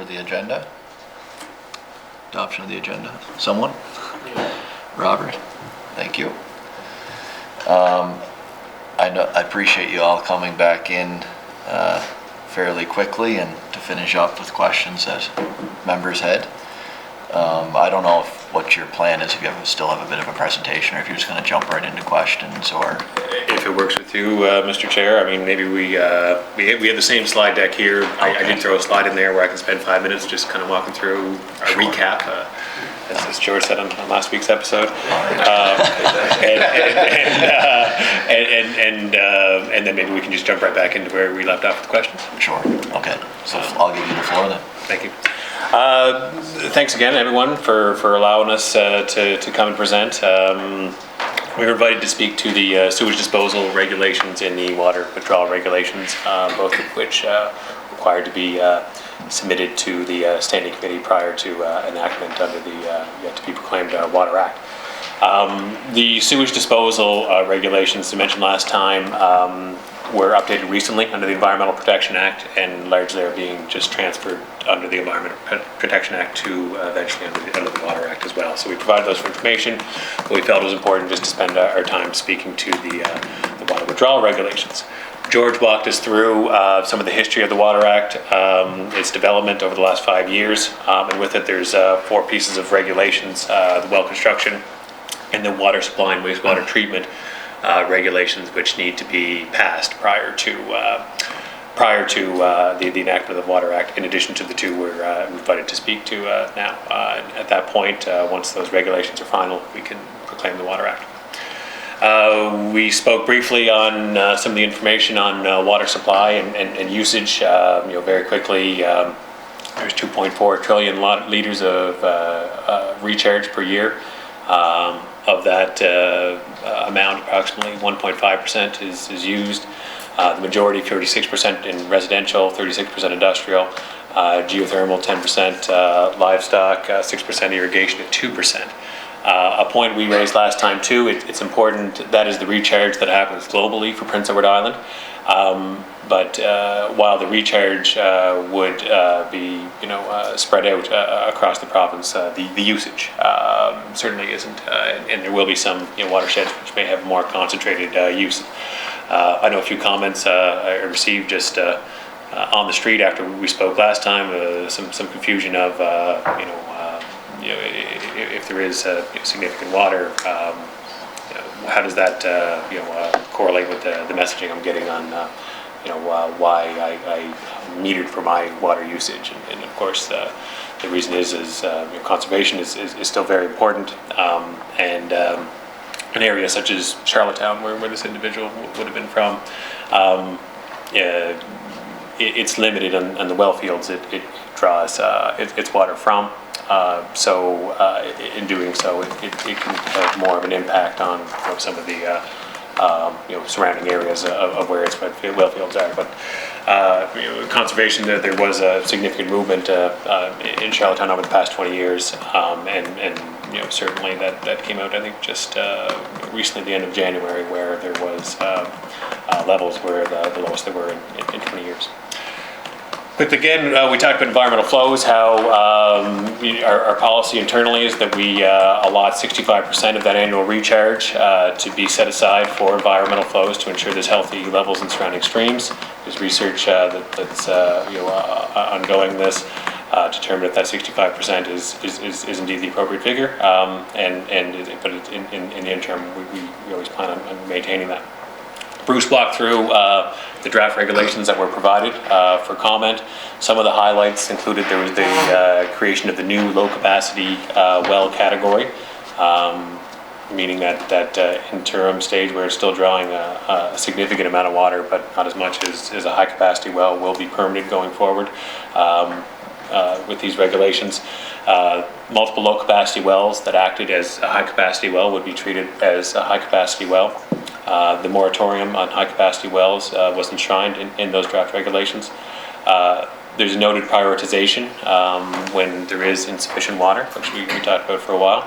for the agenda? Adoption of the agenda. Someone? Robert, thank you. I appreciate you all coming back in fairly quickly and to finish up with questions that members had. I don't know what your plan is, if you still have a bit of a presentation, or if you're just going to jump right into questions, or... If it works with you, Mr. Chair, I mean, maybe we have the same slide deck here. Okay. I did throw a slide in there where I can spend 5 minutes just kind of walking through a recap, as George said on last week's episode. And then maybe we can just jump right back into where we left off with the questions. Sure. Okay. So I'll give you the floor then. Thank you. Thanks again, everyone, for allowing us to come and present. We were invited to speak to the sewage disposal regulations and the water withdrawal regulations, both of which required to be submitted to the standing committee prior to enactment under the yet to be proclaimed Water Act. The sewage disposal regulations, I mentioned last time, were updated recently under the Environmental Protection Act, and largely are being just transferred under the Environmental Protection Act to eventually under the Water Act as well. So we provided those for information, but we felt it was important just to spend our time speaking to the water withdrawal regulations. George walked us through some of the history of the Water Act, its development over the last 5 years, and with it there's 4 pieces of regulations: the well construction and the water supply and wastewater treatment regulations, which need to be passed prior to the enactment of the Water Act, in addition to the 2 we're invited to speak to now. At that point, once those regulations are final, we can proclaim the Water Act. We spoke briefly on some of the information on water supply and usage. Very quickly, there's 2.4 trillion liters of recharge per year. Of that amount, approximately 1.5% is used. The majority, 36% in residential, 36% industrial, geothermal 10%, livestock 6%, irrigation at 2%. A point we raised last time too, it's important, that is the recharge that happens globally for Prince Edward Island. But while the recharge would be, spread out across the province, the usage certainly isn't, and there will be some watersheds which may have more concentrated use. I know a few comments I received just on the street after we spoke last time, some confusion of, if there is significant water, how does that correlate with the messaging I'm getting on why I metered for my water usage, and of course the reason is conservation is still very important, and an area such as Charlottetown, where this individual would have been from, it's limited on the well fields it draws its water from. So in doing so, it can have more of an impact on some of the surrounding areas of where its well fields are. But conservation, there was a significant movement in Charlottetown over the past 20 years, and certainly that came out, I think, just recently at the end of January, where there was levels where the lowest they were in 20 years. But again, we talked about environmental flows, how our policy internally is that we allot 65% of that annual recharge to be set aside for environmental flows to ensure there's healthy levels in surrounding streams. There's research that's ongoing this determine if that 65% is indeed the appropriate figure, but in the interim, we always plan on maintaining that. Bruce walked through the draft regulations that were provided for comment. Some of the highlights included there was the creation of the new low capacity well category, meaning that interim stage where it's still drawing a significant amount of water, but not as much as a high capacity well, will be permitted going forward with these regulations. Multiple low capacity wells that acted as a high capacity well would be treated as a high capacity well. The moratorium on high-capacity wells was enshrined in those draft regulations. There's a noted prioritization when there is insufficient water, which we talked about for a while.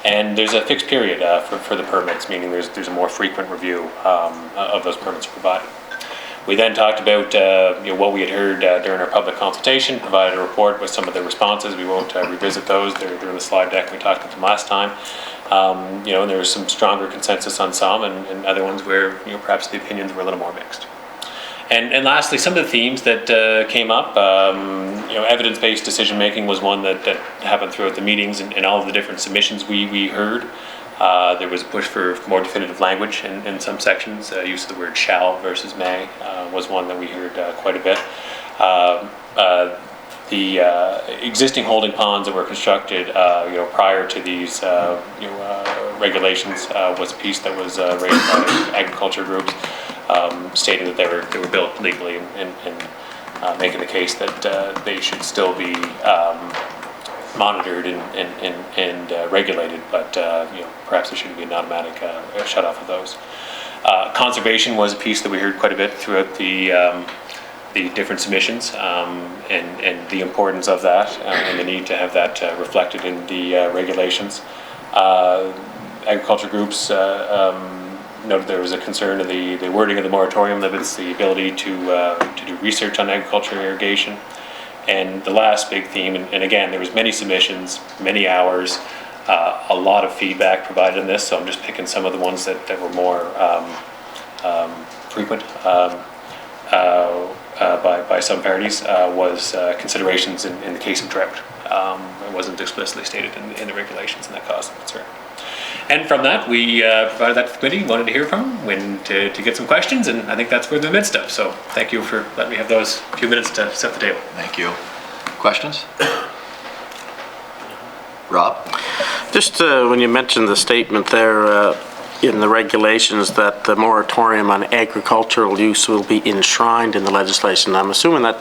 And there's a fixed period for the permits, meaning there's a more frequent review of those permits provided. We then talked about what we had heard during our public consultation, provided a report with some of the responses. We won't revisit those. They're in the slide deck. We talked about them last time. And there was some stronger consensus on some, and other ones where perhaps the opinions were a little more mixed. And lastly, some of the themes that came up, evidence-based decision-making was one that happened throughout the meetings and all of the different submissions we heard. There was a push for more definitive language in some sections. Use of the word shall versus may was one that we heard quite a bit. The existing holding ponds that were constructed, prior to these, regulations was a piece that was raised by agriculture groups, stating that they were built legally and making the case that they should still be monitored and regulated, but perhaps there shouldn't be an automatic shut off of those. Conservation was a piece that we heard quite a bit throughout the different submissions, and the importance of that, and the need to have that reflected in the regulations. Agriculture groups noted there was a concern of the wording of the moratorium limits the ability to do research on agriculture and irrigation. And the last big theme, and again, there was many submissions, many hours, a lot of feedback provided in this, so I'm just picking some of the ones that were more frequent by some parties, was considerations in the case of drought. It wasn't explicitly stated in the regulations, and that caused some concern. And from that, we provided that to the committee, wanted to hear from them, to get some questions, and I think that's where they're in the midst of. So thank you for letting me have those few minutes to set the table. Thank you. Questions? Rob? Just when you mentioned the statement there in the regulations that the moratorium on agricultural use will be enshrined in the legislation, I'm assuming that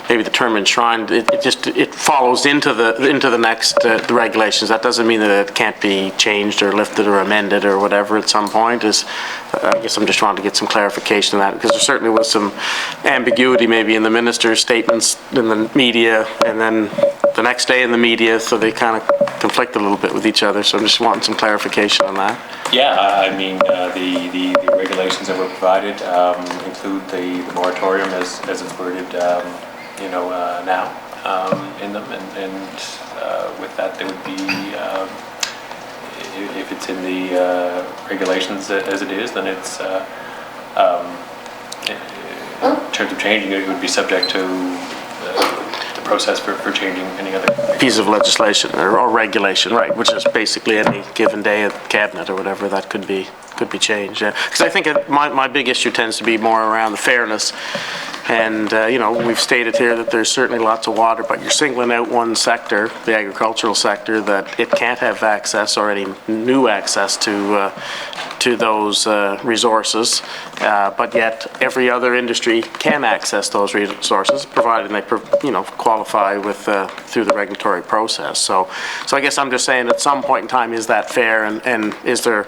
maybe the term enshrined, it follows into the next the regulations. That doesn't mean that it can't be changed or lifted or amended or whatever at some point. I guess I'm just trying to get some clarification on that, because there certainly was some ambiguity maybe in the minister's statements in the media and then the next day in the media, so they kind of conflict a little bit with each other. So I'm just wanting some clarification on that. Yeah, I mean, the regulations that were provided include the moratorium as it's worded, now in them, and with that there would be, if it's in the regulations as it is, then it's in terms of changing it, it would be subject to the process for changing any other piece of legislation or regulation, right? Which is basically any given day at cabinet or whatever that could be changed. Yeah, because I think my big issue tends to be more around the fairness. And, we've stated here that there's certainly lots of water, but you're singling out one sector, the agricultural sector, that it can't have access or any new access to those resources, but yet every other industry can access those resources, provided they, qualify with through the regulatory process. So I guess I'm just saying at some point in time, is that fair, and is there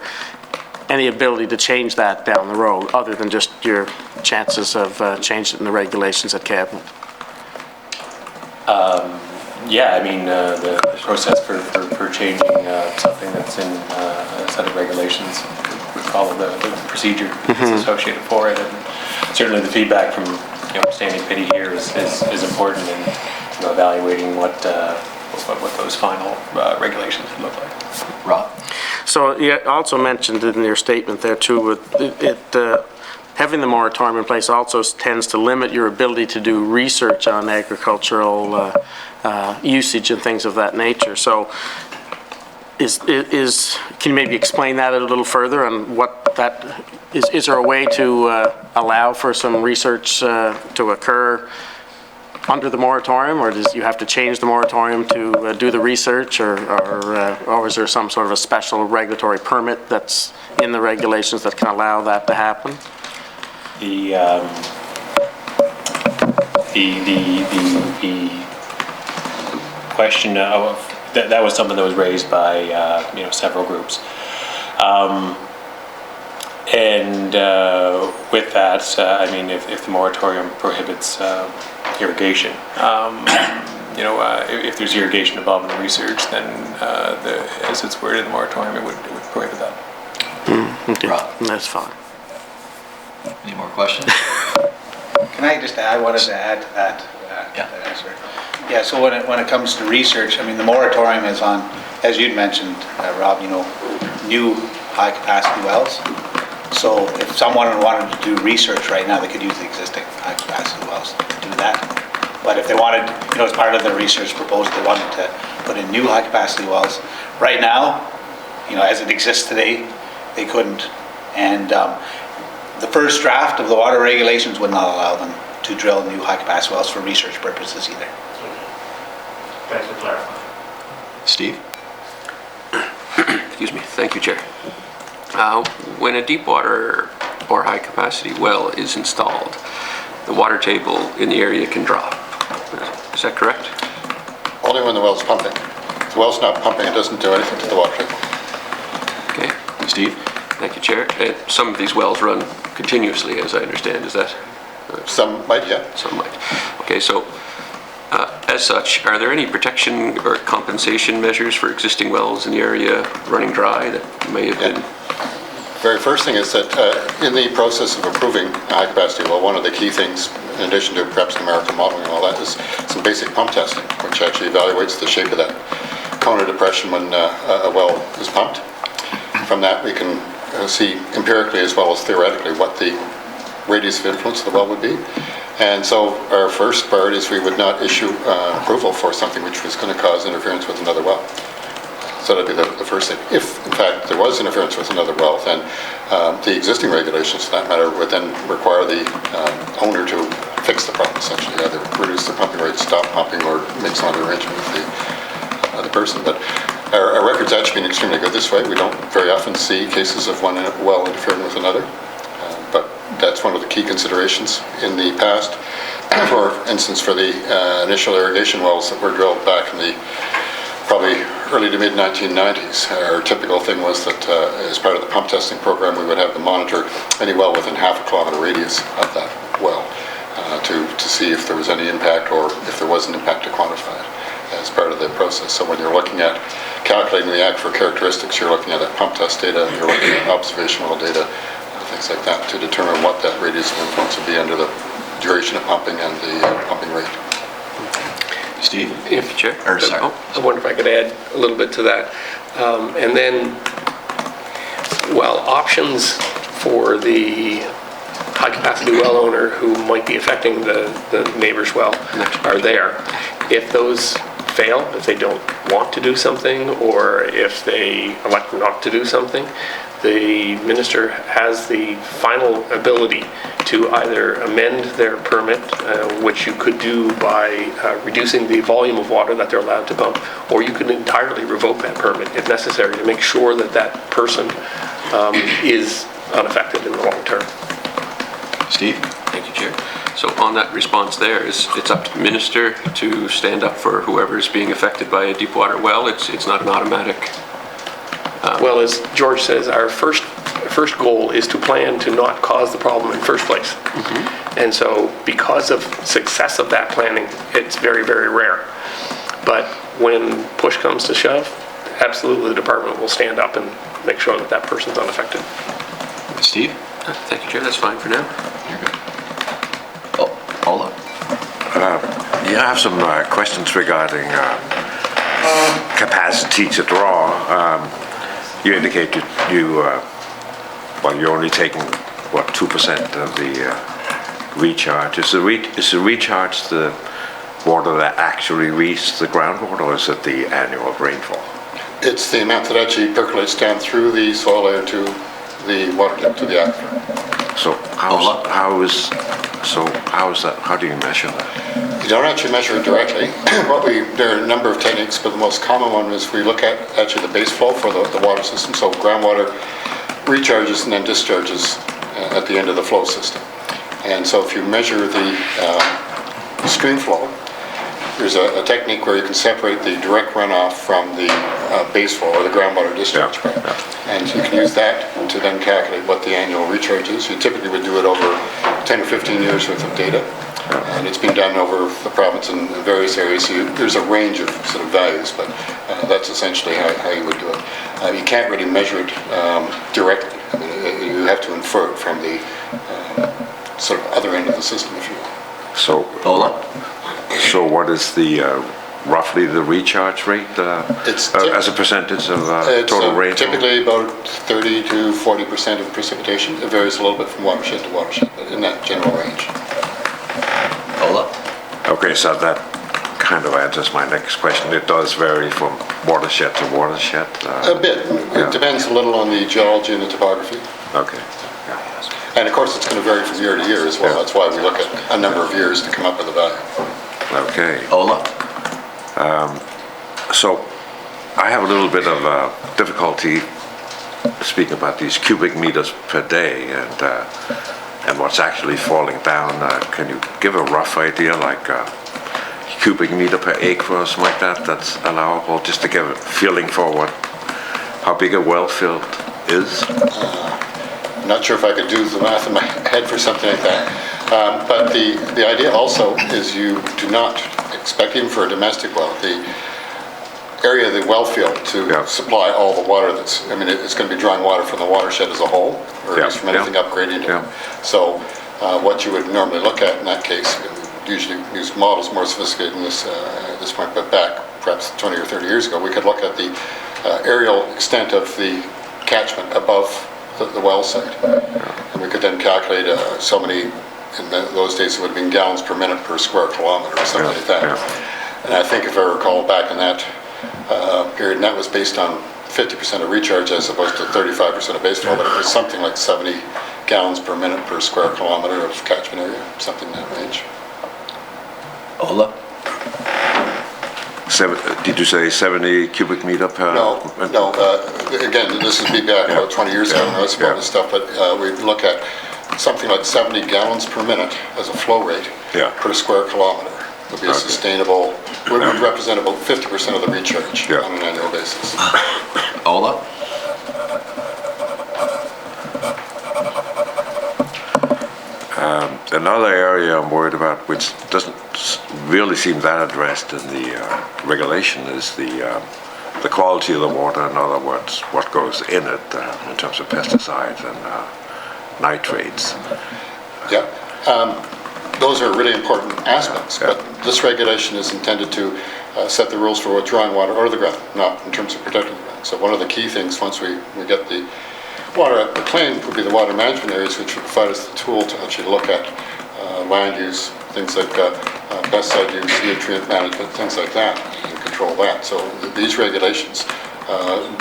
any ability to change that down the road, other than just your chances of changing the regulations at cabinet? Yeah, I mean, the process for changing something that's in a set of regulations would follow the procedure that's associated for it, and certainly the feedback from standing committee here is important in evaluating what those final regulations would look like. Rob? So you also mentioned in your statement there too, with having the moratorium in place also tends to limit your ability to do research on agricultural usage and things of that nature. So can you maybe explain that a little further, and what that is there a way to allow for some research to occur under the moratorium, or does you have to change the moratorium to do the research, or is there some sort of a special regulatory permit that's in the regulations that can allow that to happen? The question of that was something that was raised by several groups, and with that, I mean, if the moratorium prohibits irrigation, if there's irrigation involved in the research, then as it's worded in the moratorium, it would prohibit that. Okay. That's fine. Any more questions? Can I just add, I wanted to add to that Yeah. answer. Yeah, so when it comes to research, I mean, the moratorium is on, as you'd mentioned, Rob, new high-capacity wells. So if someone wanted to do research right now, they could use the existing high-capacity wells to do that. But if they wanted, as part of their research proposal, they wanted to put in new high-capacity wells, right now, as it exists today, they couldn't. And the first draft of the water regulations would not allow them to drill new high-capacity wells for research purposes either. Thanks for clarifying. Steve? Excuse me. Thank you, Chair. When a deep water or high capacity well is installed, the water table in the area can drop. Is that correct? Only when the well's pumping. If the well's not pumping, it doesn't do anything to the water table. Okay. Steve? Thank you, Chair. Some of these wells run continuously, as I understand. Is that? Some might, yeah. Some might. Okay, so as such, are there any protection or compensation measures for existing wells in the area running dry that may have been? Very first thing is that in the process of approving a high capacity well, one of the key things, in addition to perhaps numerical modeling and all that, is some basic pump testing, which actually evaluates the shape of that cone of depression when a well is pumped. From that, we can see empirically as well as theoretically what the radius of influence of the well would be. And so our first priority is we would not issue approval for something which was going to cause interference with another well. So that'd be the first thing. If, in fact, there was interference with another well, then the existing regulations, for that matter, would then require the owner to fix the problem, essentially, either reduce the pumping rate, stop pumping, or make some other arrangement with the other person. But our record's actually been extremely good this way. We don't very often see cases of one well interfering with another. But that's one of the key considerations in the past. For instance, for the initial irrigation wells that were drilled back in the probably early to mid-1990s, our typical thing was that as part of the pump testing program, we would have to monitor any well within half a kilometer radius of that well to see if there was any impact or if there was an impact to quantify it as part of the process. So when you're looking at calculating the aquifer characteristics, you're looking at that pump test data, and you're looking at observation well data, things like that, to determine what that radius of influence would be under the duration of pumping and the pumping rate. Steve? If Chair. Or, sorry. I wonder if I could add a little bit to that. And then, well, options for the high-capacity well owner who might be affecting the neighbor's well are there. If those fail, if they don't want to do something, or if they elect not to do something, the minister has the final ability to either amend their permit, which you could do by reducing the volume of water that they're allowed to pump, or you could entirely revoke that permit if necessary to make sure that that person is unaffected in the long term. Steve? Thank you, Chair. So on that response there, it's up to the minister to stand up for whoever is being affected by a deep water well. It's not an automatic. Well, as George says, our first goal is to plan to not cause the problem in the first place. Mm-hmm. And so because of success of that planning, it's very, very rare. But when push comes to shove, absolutely the department will stand up and make sure that that person's unaffected. Steve? Thank you, Chair. That's fine for now. You're good. Oh, hold on. Yeah, I have some questions regarding capacity to draw. You indicated you're only taking, 2% of the recharge. Is the recharge the water that actually reaches the groundwater, or is it the annual rainfall? It's the amount that actually percolates down through the soil layer to the water depth, to the aquifer. So how do you measure that? You don't actually measure it directly. There are a number of techniques, but the most common one is we look at actually the base flow for the water system. So groundwater recharges and then discharges at the end of the flow system. And so if you measure the stream flow, there's a technique where you can separate the direct runoff from the base flow or the groundwater discharge pipe. And you can use that to then calculate what the annual recharge is. You typically would do it over 10 or 15 years worth of data. And it's been done over the province in various areas. There's a range of sort of values, but that's essentially how you would do it. You can't really measure it directly. I mean, you have to infer it from the sort of other end of the system, if you will. So, Ola? so what is the, roughly the recharge rate as a percentage of total rainfall? Typically about 30 to 40% of precipitation. It varies a little bit from watershed to watershed, but in that general range. Ola? Okay, so that kind of answers my next question. It does vary from watershed to watershed? A bit. It depends a little on the geology and the topography. Okay. And of course, it's going to vary from year to year as well. Yeah. That's why we look at a number of years to come up with a value. Okay. Ola? So I have a little bit of difficulty speaking about these cubic meters per day and what's actually falling down. Can you give a rough idea, like cubic meter per acre or something like that, that's allowable, just to give a feeling for how big a well field is? I'm not sure if I could do the math in my head for something like that. But the idea also is you do not expect, even for a domestic well, the area of the well field to supply all the water that's, I mean, it's going to be drawing water from the watershed as a whole, or at least from anything upgrading it. So what you would normally look at in that case, usually use models more sophisticated than this at this point, but back perhaps 20 or 30 years ago, we could look at the aerial extent of the catchment above the well site. And we could then calculate so many, in those days it would have been gallons per minute per square kilometer or something like that. And I think if I recall back in that period, and that was based on 50% of recharge as opposed to 35% of base flow, but it was something like 70 gallons per minute per square kilometer of catchment area, something in that range. Ola? Did you say 70 cubic meter per? No. Again, this would be back about 20 years ago when I was about this stuff, but we'd look at something like 70 gallons per minute as a flow rate per square kilometer would be a sustainable, would represent about 50% of the recharge on an annual basis. Ola? Another area I'm worried about, which doesn't really seem that addressed in the regulation, is the quality of the water. In other words, what goes in it in terms of pesticides and nitrates. Yeah, those are really important aspects, but this regulation is intended to set the rules for withdrawing water out of the ground, not in terms of protecting the ground. So one of the key things, once we get the water at the claim, would be the water management areas, which would provide us the tool to actually look at land use, things like pesticide use, nutrient management, things like that, and control that. So these regulations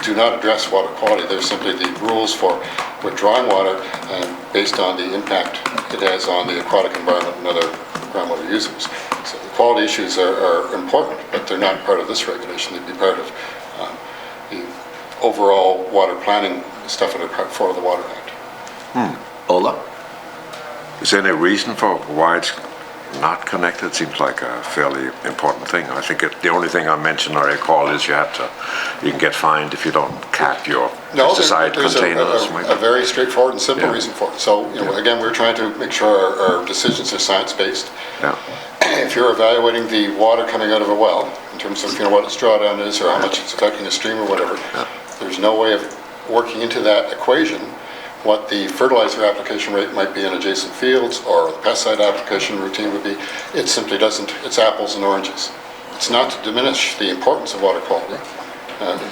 do not address water quality. They're simply the rules for withdrawing water and based on the impact it has on the aquatic environment and other groundwater users. So the quality issues are important, but they're not part of this regulation. They'd be part of the overall water planning stuff under Part 4 of the Water Act. Ola? Is there any reason for why it's not connected? It seems like a fairly important thing. I think the only thing I mentioned or I recall is you can get fined if you don't cap your pesticide containers. There's a very straightforward and simple reason for it. So, again, we're trying to make sure our decisions are science-based. If you're evaluating the water coming out of a well, in terms of what its drawdown is or how much it's affecting a stream or whatever, there's no way of working into that equation what the fertilizer application rate might be in adjacent fields or the pesticide application routine would be. It simply doesn't. It's apples and oranges. It's not to diminish the importance of water quality.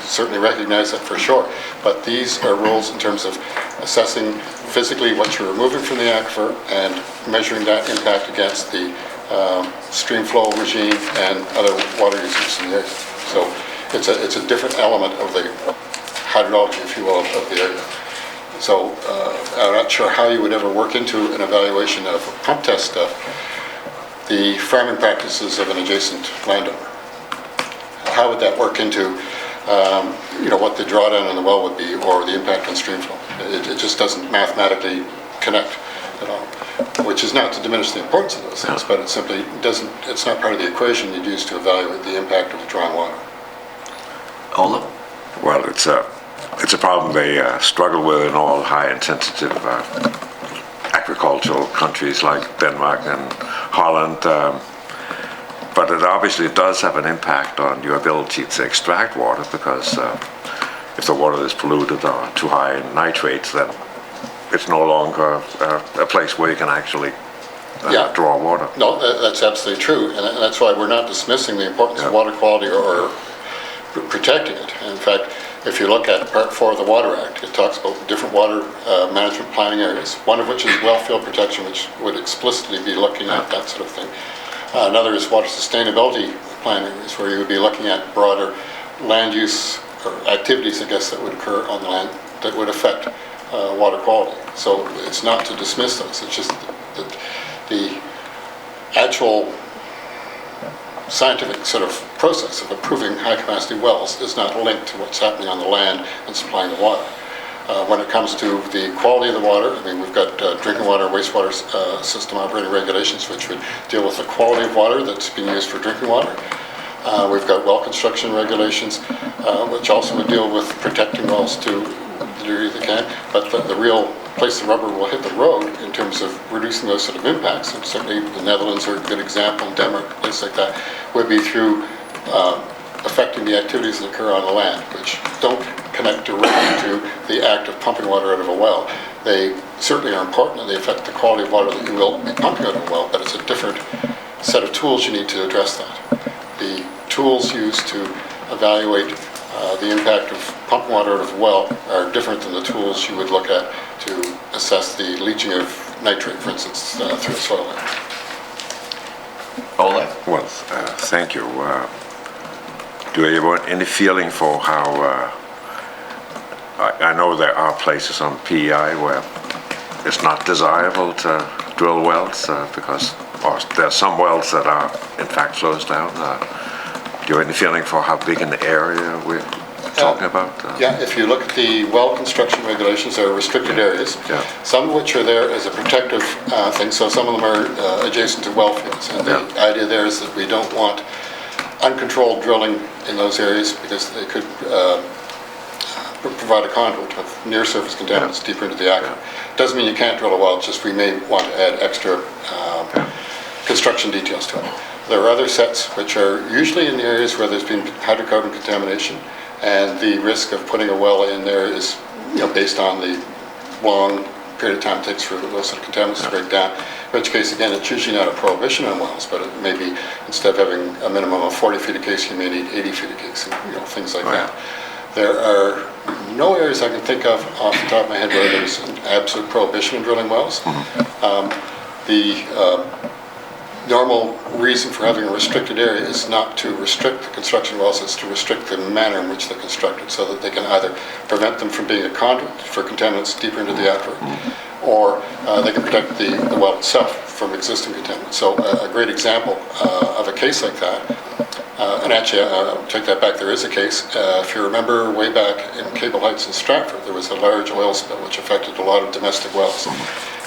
Certainly recognize that for sure. But these are rules in terms of assessing physically what you're removing from the aquifer and measuring that impact against the stream flow regime and other water users in the area. So it's a different element of the hydrology, if you will, of the area. So I'm not sure how you would ever work into an evaluation of pump test stuff the farming practices of an adjacent landowner. How would that work into what the drawdown in the well would be or the impact on stream flow? It just doesn't mathematically connect at all, which is not to diminish the importance of those things, but it simply doesn't, it's not part of the equation you'd use to evaluate the impact of withdrawing water. Ola? Well, it's a problem they struggle with in all high and sensitive agricultural countries like Denmark and Holland. But it obviously does have an impact on your ability to extract water because if the water is polluted or too high in nitrates, then it's no longer a place where you can actually Yeah. draw water. No, that's absolutely true, and that's why we're not dismissing the importance of water quality or protecting it. In fact, if you look at Part 4 of the Water Act, it talks about different water management planning areas, one of which is well field protection, which would explicitly be looking at that sort of thing. Another is water sustainability plan areas, where you would be looking at broader land use or activities, I guess, that would occur on the land that would affect water quality. So it's not to dismiss those, it's just that the actual scientific sort of process of approving high-capacity wells is not linked to what's happening on the land and supplying the water. When it comes to the quality of the water, I mean, we've got drinking water, wastewater system operating regulations, which would deal with the quality of water that's being used for drinking water. We've got well construction regulations, which also would deal with protecting wells to the degree they can. But the real place the rubber will hit the road in terms of reducing those sort of impacts, and certainly the Netherlands are a good example, Denmark, places like that, would be through affecting the activities that occur on the land, which don't connect directly to the act of pumping water out of a well. They certainly are important, and they affect the quality of water that you will be pumping out of a well, but it's a different set of tools you need to address that. The tools used to evaluate the impact of pumping water out of a well are different than the tools you would look at to assess the leaching of nitrate, for instance, through the soil. Ole? Well, thank you. Do you have any feeling for how, I know there are places on PEI where it's not desirable to drill wells because there are some wells that are in fact closed down. Do you have any feeling for how big an area we're talking about? Yeah, if you look at the well construction regulations, there are restricted areas, some of which are there as a protective thing, so some of them are adjacent to well fields. And the idea there is that we don't want uncontrolled drilling in those areas because they could provide a conduit of near-surface contaminants deeper into the aquifer. Doesn't mean you can't drill a well, it's just we may want to add extra construction details to it. There are other sets which are usually in the areas where there's been hydrocarbon contamination, and the risk of putting a well in there is, based on the long period of time it takes for those sort of contaminants to break down. In which case, again, it's usually not a prohibition on wells, but it may be, instead of having a minimum of 40 feet of casing, you may need 80 feet of casing, things like that. There are no areas I can think of off the top of my head where there's an absolute prohibition on drilling wells. The normal reason for having a restricted area is not to restrict the construction wells, it's to restrict the manner in which they're constructed so that they can either prevent them from being a conduit for contaminants deeper into the aquifer, or they can protect the well itself from existing contaminants. So a great example of a case like that, and actually I'll take that back, there is a case. If you remember way back in Cable Heights in Stratford, there was a large oil spill which affected a lot of domestic wells. In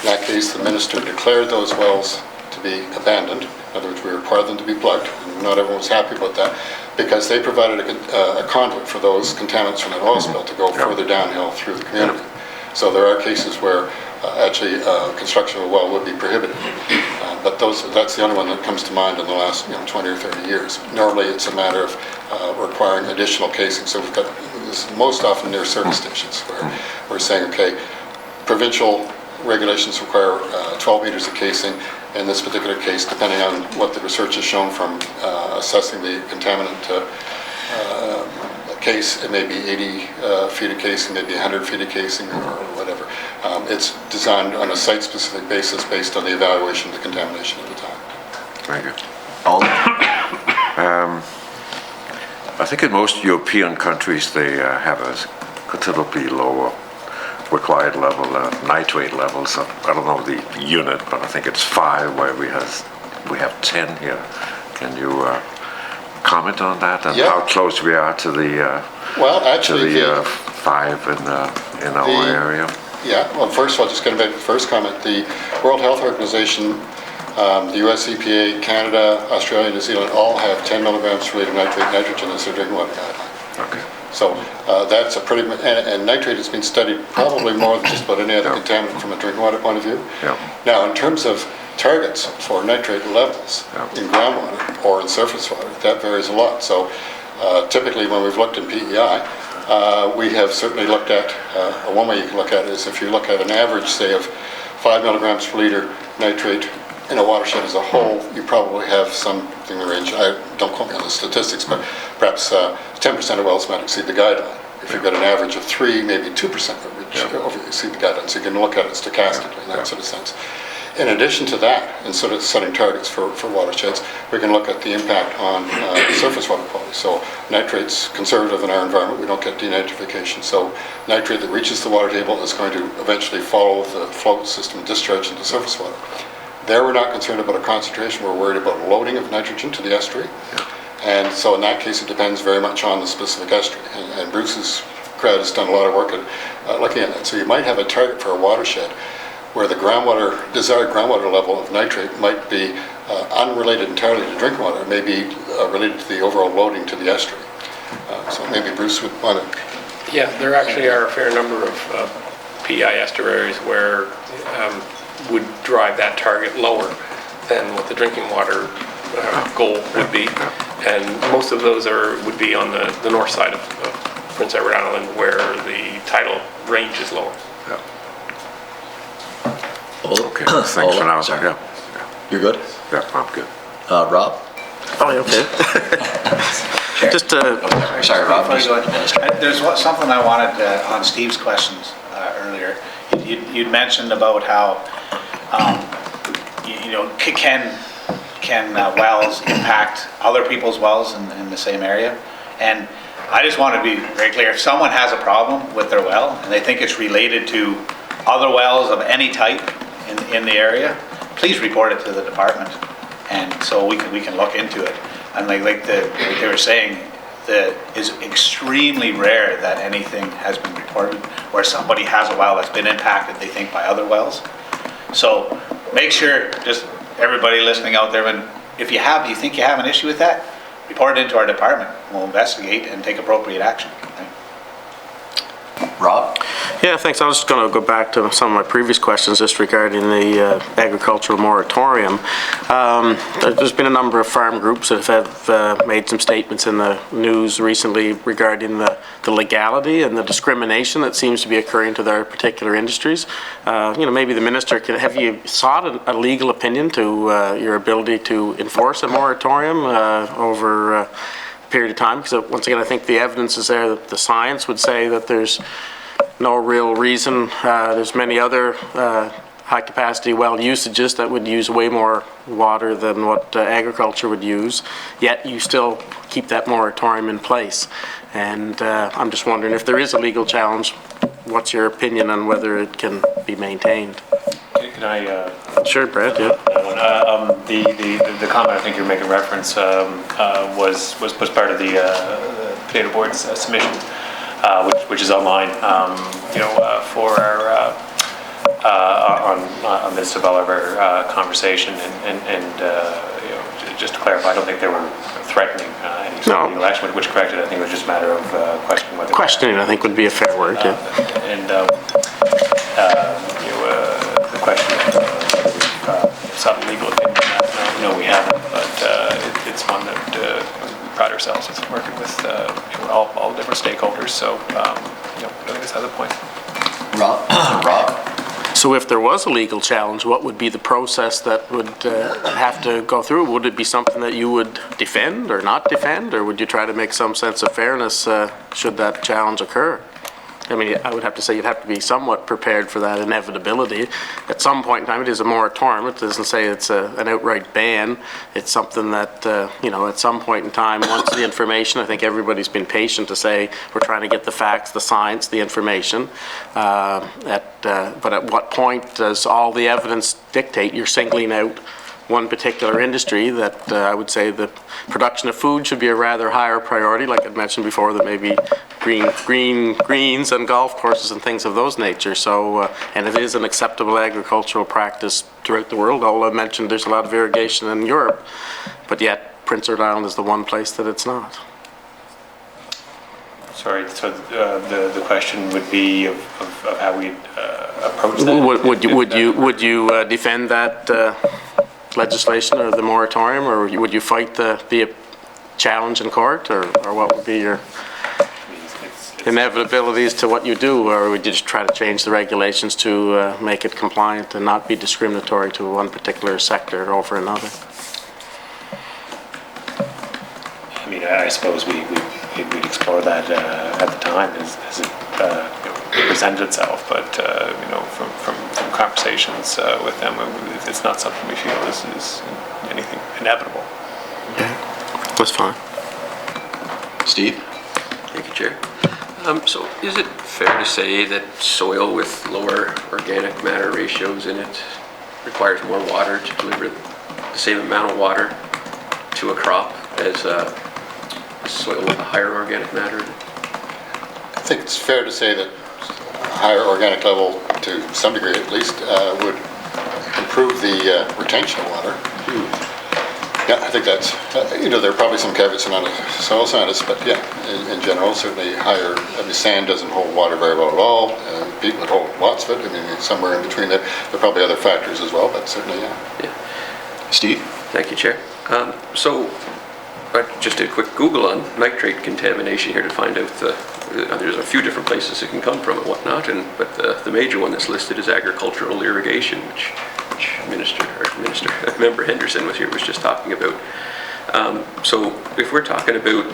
that case, the minister declared those wells to be abandoned. In other words, we required them to be plugged. And not everyone was happy about that because they provided a conduit for those contaminants from that oil spill to go further downhill through the community. So there are cases where actually construction of a well would be prohibited. But that's the only one that comes to mind in the last 20 or 30 years. Normally it's a matter of requiring additional casing. So we've got this most often near service stations where we're saying, okay, provincial regulations require 12 meters of casing. In this particular case, depending on what the research has shown from assessing the contaminant case, it may be 80 feet of casing, maybe 100 feet of casing, or whatever. It's designed on a site-specific basis based on the evaluation of the contamination at the time. Very good. Ole? I think in most European countries they have a considerably lower required level, nitrate levels. I don't know the unit, but I think it's 5 where we have 10 here. Can you comment on that and how close we are to the actually, to the 5 in our area? Yeah, well, first of all, just going back to the first comment, the World Health Organization, the US EPA, Canada, Australia, New Zealand all have 10 milligrams per liter nitrogen as their drinking water guideline. Okay. So that's a pretty, and nitrate has been studied probably more than just about any other contaminant from a drinking water point of view. Now, in terms of targets for nitrate levels in groundwater or in surface water, that varies a lot. So typically when we've looked in PEI, We have certainly looked at, one way you can look at it is if you look at an average, say, of 5 milligrams per liter nitrate in a watershed as a whole, you probably have something in the range, don't quote me on the statistics, but perhaps 10% of wells might exceed the guideline. If you've got an average of 3, maybe 2% would exceed the guideline. So you can look at it stochastically in that sort of sense. In addition to that, and sort of setting targets for watersheds, we can look at the impact on surface water quality. So nitrate's conservative in our environment. We don't get denitrification. So nitrate that reaches the water table is going to eventually follow the flow system and discharge into surface water. There we're not concerned about a concentration. We're worried about loading of nitrogen to the estuary. And so in that case, it depends very much on the specific estuary. And Bruce's crowd has done a lot of work at looking at that. So you might have a target for a watershed where the desired groundwater level of nitrate might be unrelated entirely to drinking water. It may be related to the overall loading to the estuary. So maybe Bruce would want to... Yeah, there actually are a fair number of PI estuaries where would drive that target lower than what the drinking water goal would be. And most of those would be on the north side of Prince Edward Island where the tidal range is lower. Okay, thanks for now. Sorry. Yeah. You're good? Yeah, I'm good. Rob? Oh, yeah, okay. Just Sorry, Rob. There's something I wanted on Steve's questions earlier. You'd mentioned about how can wells impact other people's wells in the same area, and I just want to be very clear. If someone has a problem with their well and they think it's related to other wells of any type in the area, please report it to the department, and so we can look into it. And like they were saying, it's extremely rare that anything has been reported where somebody has a well that's been impacted, they think, by other wells. So make sure, just everybody listening out there, if you think you have an issue with that, report it into our department. We'll investigate and take appropriate action. Rob? Yeah, thanks. I was just going to go back to some of my previous questions just regarding the agricultural moratorium. There's been a number of farm groups that have made some statements in the news recently regarding the legality and the discrimination that seems to be occurring to their particular industries. Maybe the minister have you sought a legal opinion to your ability to enforce a moratorium over a period of time? Because once again, I think the evidence is there that the science would say that there's no real reason. There's many other high-capacity well usages that would use way more water than what agriculture would use, yet you still keep that moratorium in place. And I'm just wondering if there is a legal challenge, what's your opinion on whether it can be maintained? Can I? Sure, Brad, yeah. The comment I think you're making reference was part of the Potato Board's submission, which is online. For our on midst of all of our conversation, and just to clarify, I don't think they were threatening any sort of legal action, which corrected. I think it was just a matter of questioning whether. Questioning, I think, would be a fair word. Yeah. The question of some legal opinion. No, we haven't, but it's one that we pride ourselves with working with all different stakeholders. So I think that's the point. Rob? So if there was a legal challenge, what would be the process that would have to go through? Would it be something that you would defend or not defend, or would you try to make some sense of fairness should that challenge occur? I mean, I would have to say you'd have to be somewhat prepared for that inevitability. At some point in time, it is a moratorium. It doesn't say it's an outright ban. It's something that, at some point in time, once the information, I think everybody's been patient to say, we're trying to get the facts, the science, the information. But at what point does all the evidence dictate you're singling out one particular industry that I would say the production of food should be a rather higher priority, like I mentioned before, that maybe greens and golf courses and things of those nature. So, and it is an acceptable agricultural practice throughout the world. Although I mentioned there's a lot of irrigation in Europe, but yet Prince Edward Island is the one place that it's not. Sorry, so the question would be of how we approach that. Would you defend that legislation or the moratorium, or would you fight the challenge in court, or what would be your? inevitabilities to what you do, or would you just try to change the regulations to make it compliant and not be discriminatory to one particular sector over another? I mean, I suppose we'd explore that at the time as it presented itself, but from conversations with them, it's not something we feel is anything inevitable. That's fine. Steve? Thank you, Chair. So is it fair to say that soil with lower organic matter ratios in it requires more water to deliver the same amount of water to a crop as soil with a higher organic matter in it? I think it's fair to say that a higher organic level, to some degree at least, would improve the retention of water. Yeah, I think that's, there are probably some caveats on soil scientists, but yeah, in general, certainly higher, sand doesn't hold water very well at all. Peat would hold lots of it. Somewhere in between there. There are probably other factors as well, but certainly, yeah. Steve? Thank you, Chair. So I just did a quick Google on nitrate contamination here to find out there's a few different places it can come from and whatnot, but the major one that's listed is agricultural irrigation, which Member Henderson was just talking about. So if we're talking about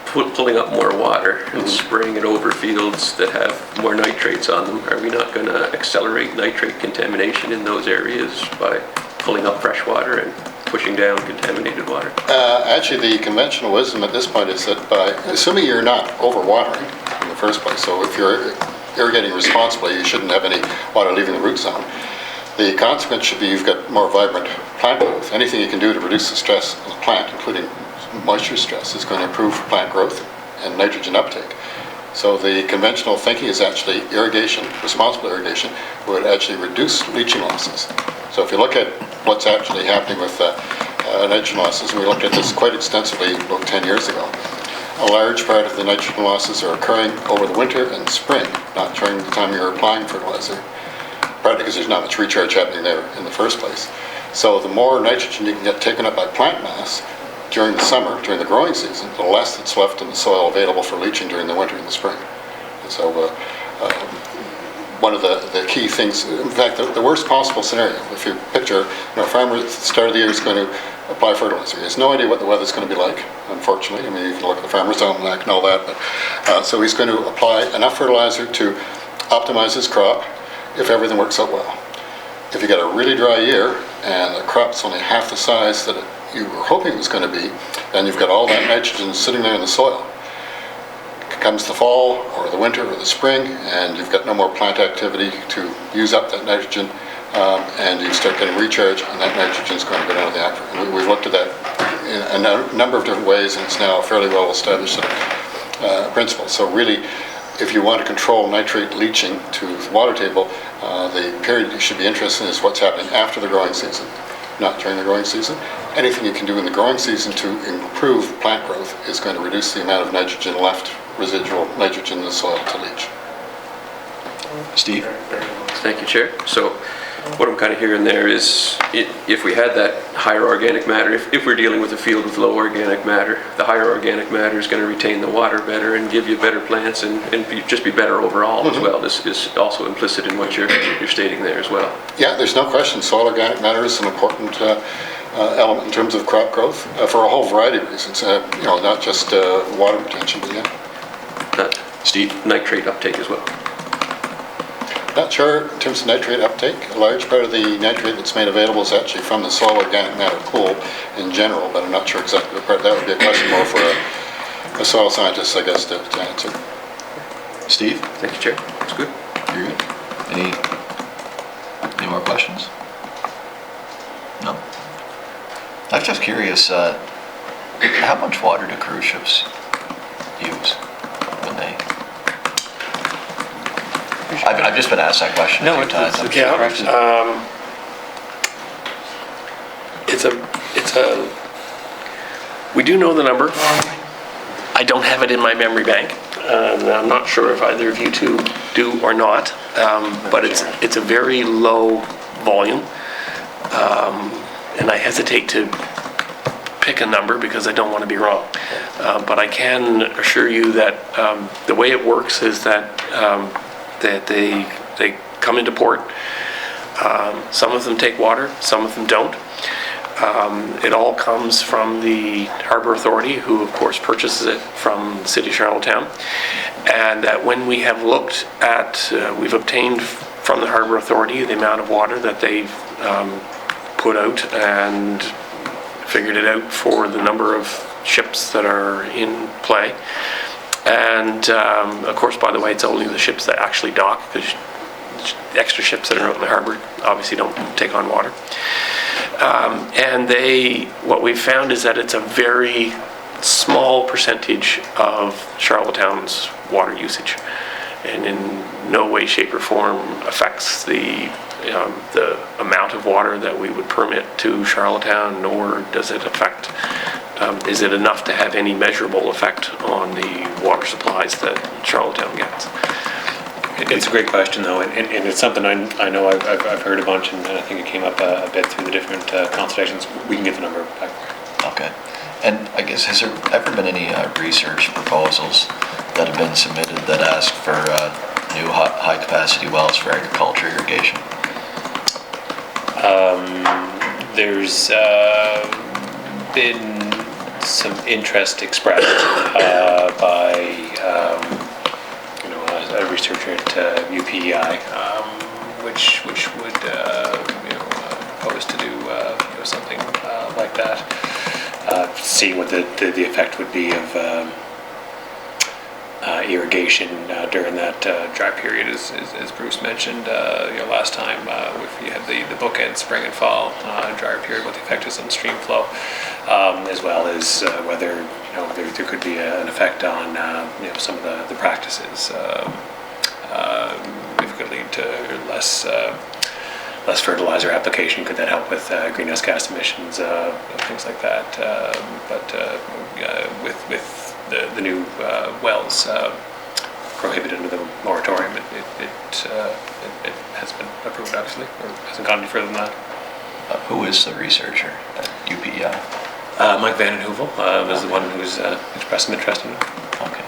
pulling up more water and spraying it over fields that have more nitrates on them, are we not going to accelerate nitrate contamination in those areas by pulling up fresh water and pushing down contaminated water? Actually, the conventional wisdom at this point is that by, assuming you're not overwatering in the first place, so if you're irrigating responsibly, you shouldn't have any water leaving the root zone. The consequence should be you've got more vibrant plant growth. Anything you can do to reduce the stress on the plant, including moisture stress, is going to improve plant growth and nitrogen uptake. So the conventional thinking is actually irrigation, responsible irrigation, would actually reduce leaching losses. So if you look at what's actually happening with nitrogen losses, and we looked at this quite extensively about 10 years ago, a large part of the nitrogen losses are occurring over the winter and spring, not during the time you're applying fertilizer, partly because there's not much recharge happening there in the first place. So the more nitrogen you can get taken up by plant mass during the summer, during the growing season, the less that's left in the soil available for leaching during the winter and the spring. And so one of the key things, in fact, the worst possible scenario, if you picture, a farmer at the start of the year is going to apply fertilizer. He has no idea what the weather's going to be like, unfortunately. You can look at the Farmer's Almanac and all that, but so he's going to apply enough fertilizer to optimize his crop if everything works out well. If you got a really dry year and the crop's only half the size that you were hoping it was going to be, then you've got all that nitrogen sitting there in the soil. Comes the fall or the winter or the spring, and you've got no more plant activity to use up that nitrogen, and you start getting recharge, and that nitrogen is going to go down to the aquifer. And we've looked at that in a number of different ways, and it's now a fairly well established principle. So really, if you want to control nitrate leaching to the water table, the period you should be interested in is what's happening after the growing season, not during the growing season. Anything you can do in the growing season to improve plant growth is going to reduce the amount of nitrogen left, residual nitrogen in the soil to leach. Steve? Thank you, Chair. So what I'm kind of hearing there is if we had that higher organic matter, if we're dealing with a field with low organic matter, the higher organic matter is going to retain the water better and give you better plants and just be better overall as well. This is also implicit in what you're stating there as well. Yeah, there's no question soil organic matter is an important element in terms of crop growth for a whole variety of reasons, not just water retention, but yeah. Steve? Nitrate uptake as well. Not sure in terms of nitrate uptake. A large part of the nitrate that's made available is actually from the soil organic matter pool in general, but I'm not sure exactly what part. That would be a question more for a soil scientist, I guess, to answer. Steve? Thank you, Chair. That's good. You're good. Any more questions? No? I'm just curious, how much water do cruise ships use when they... I've just been asked that question a few times. We do know the number. I don't have it in my memory bank. I'm not sure if either of you two do or not, but it's a very low volume, and I hesitate to pick a number because I don't want to be wrong. But I can assure you that the way it works is that they come into port. Some of them take water, some of them don't. It all comes from the Harbor Authority, who of course purchases it from the City of Charlottetown. And that when we have looked at, we've obtained from the Harbor Authority the amount of water that they've put out and figured it out for the number of ships that are in play. And of course, by the way, it's only the ships that actually dock, because extra ships that are out in the harbor obviously don't take on water. And what we've found is that it's a very small percentage of Charlottetown's water usage, and in no way, shape, or form affects the amount of water that we would permit to Charlottetown, nor does it affect, is it enough to have any measurable effect on the water supplies that Charlottetown gets. It's a great question, though, and it's something I know I've heard a bunch, and I think it came up a bit through the different consultations. We can get the number back. Okay. And I guess, has there ever been any research proposals that have been submitted that ask for new high-capacity wells for agriculture irrigation? There's been some interest expressed by a researcher at UPEI, which would propose to do something like that. Seeing what the effect would be of irrigation during that dry period, as Bruce mentioned last time. If you had the bookend spring and fall dry period, what the effect is on stream flow, as well as whether there could be an effect on some of the practices. If it could lead to less fertilizer application, could that help with greenhouse gas emissions, things like that? But with the new wells prohibited under the moratorium, it has been approved, obviously, or hasn't gone any further than that. Who is the researcher at UPEI? Mike Van den Heuvel is the one who's expressed some interest in it. Okay.